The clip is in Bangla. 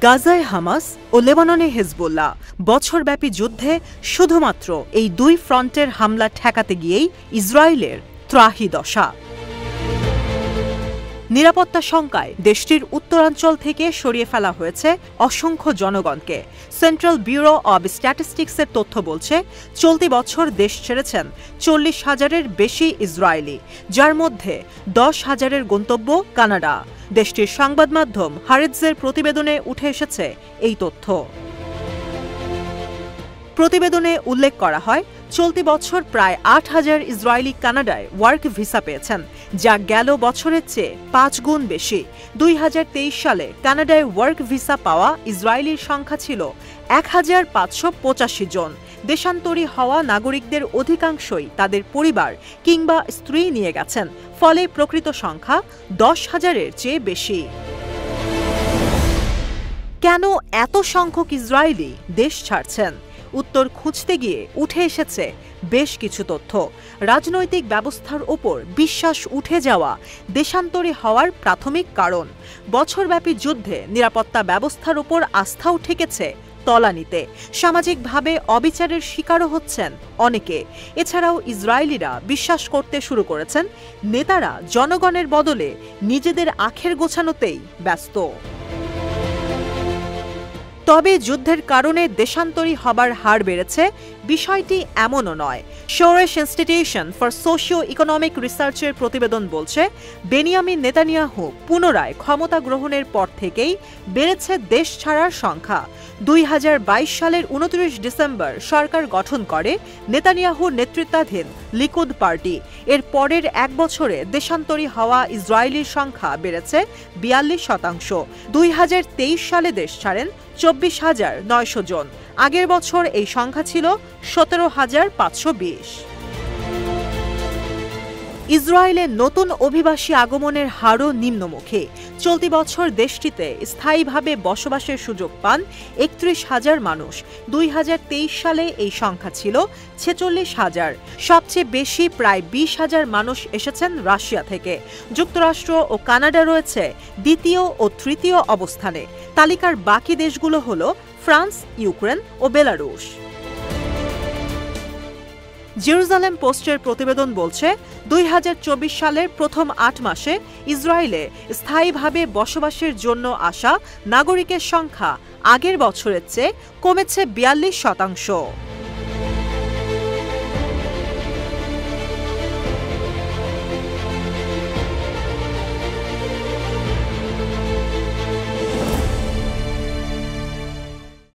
গাজায় হামাস ও লেবাননে হেজবুল্লাহ বছরব্যাপী যুদ্ধে শুধুমাত্র এই দুই ফ্রন্টের হামলা ঠেকাতে গিয়েই ইসরায়েলের ত্রাহি দশা। নিরাপত্তা শঙ্কায় দেশটির উত্তরাঞ্চল থেকে সরিয়ে ফেলা হয়েছে অসংখ্য জনগণকে। সেন্ট্রাল ব্যুরো অব স্ট্যাটিস্টিক্সের তথ্য বলছে, চলতি বছর দেশ ছেড়েছেন 40,000-এর বেশি ইসরায়েলি, যার মধ্যে 10,000-এর গন্তব্য কানাডা। দেশটির সংবাদ মাধ্যম হারেটজের প্রতিবেদনে উঠে এসেছে এই তথ্য। প্রতিবেদনে উল্লেখ করা হয়, চলতি বছর প্রায় 8,000 ইসরায়েলি কানাডায় ওয়ার্ক ভিসা পেয়েছেন, যা গেল বছরের চেয়ে 5 গুণ বেশি। 2023 সালে কানাডায় ওয়ার্ক ভিসা পাওয়া ইসরায়েলির সংখ্যা ছিল 1,585 জন। দেশান্তরী হওয়া নাগরিকদের অধিকাংশই তাদের পরিবার কিংবা স্ত্রী নিয়ে গেছেন, ফলে প্রকৃত সংখ্যা 10,000-এর চেয়ে বেশি। কেন এত সংখ্যক ইসরায়েলি দেশ ছাড়ছেন? উত্তর খুঁজতে গিয়ে উঠে এসেছে বেশ কিছু তথ্য। রাজনৈতিক ব্যবস্থার ওপর বিশ্বাস উঠে যাওয়া দেশান্তরী হওয়ার প্রাথমিক কারণ। বছরব্যাপী যুদ্ধে নিরাপত্তা ব্যবস্থার ওপর আস্থাও ঠেকেছে তলানিতে। সামাজিকভাবে অবিচারের শিকারও হচ্ছেন অনেকে। এছাড়াও ইসরায়েলিরা বিশ্বাস করতে শুরু করেছেন, নেতারা জনগণের বদলে নিজেদের আখের গোছানোতেই ব্যস্ত। তবে যুদ্ধের কারণে দেশান্তরী হবার হার বেড়েছে বিষয়টি এমনও নয়। শোরেশ ইনস্টিটিউশন ফর সোশিও ইকোনমিক রিসার্চের প্রতিবেদন বলছে, বেনিয়ামিন নেতানিয়াহু পুনরায় ক্ষমতা গ্রহণের পর থেকেই বেড়েছে দেশ ছাড়ার সংখ্যা। 2022 সালের 29 ডিসেম্বর সরকার গঠন করে নেতানিয়াহুর নেতৃত্বাধীন লিকুদ পার্টি। এর পরের এক বছরে দেশান্তরী হওয়া ইসরায়েলির সংখ্যা বেড়েছে 42%। 2023 সালে দেশ ছাড়েন 24,900 জন। আগের বছর এই সংখ্যা ছিল 17,520। ইসরায়েলে নতুন অভিবাসী আগমনের হারও নিম্নমুখী। চলতি বছর দেশটিতে স্থায়ীভাবে বসবাসের সুযোগ পান 31,000 মানুষ। 2023 সালে এই সংখ্যা ছিল 46,000। সবচেয়ে বেশি প্রায় 20,000 মানুষ এসেছেন রাশিয়া থেকে। যুক্তরাষ্ট্র ও কানাডা রয়েছে দ্বিতীয় ও তৃতীয় অবস্থানে। তালিকার বাকি দেশগুলো হল ফ্রান্স, ইউক্রেন ও বেলারুশ। জেরুজালেম পোস্টের প্রতিবেদন বলছে, 2024 সালের প্রথম 8 মাসে ইসরায়েলে স্থায়ীভাবে বসবাসের জন্য আসা নাগরিকের সংখ্যা আগের বছরের চেয়ে কমেছে 42%।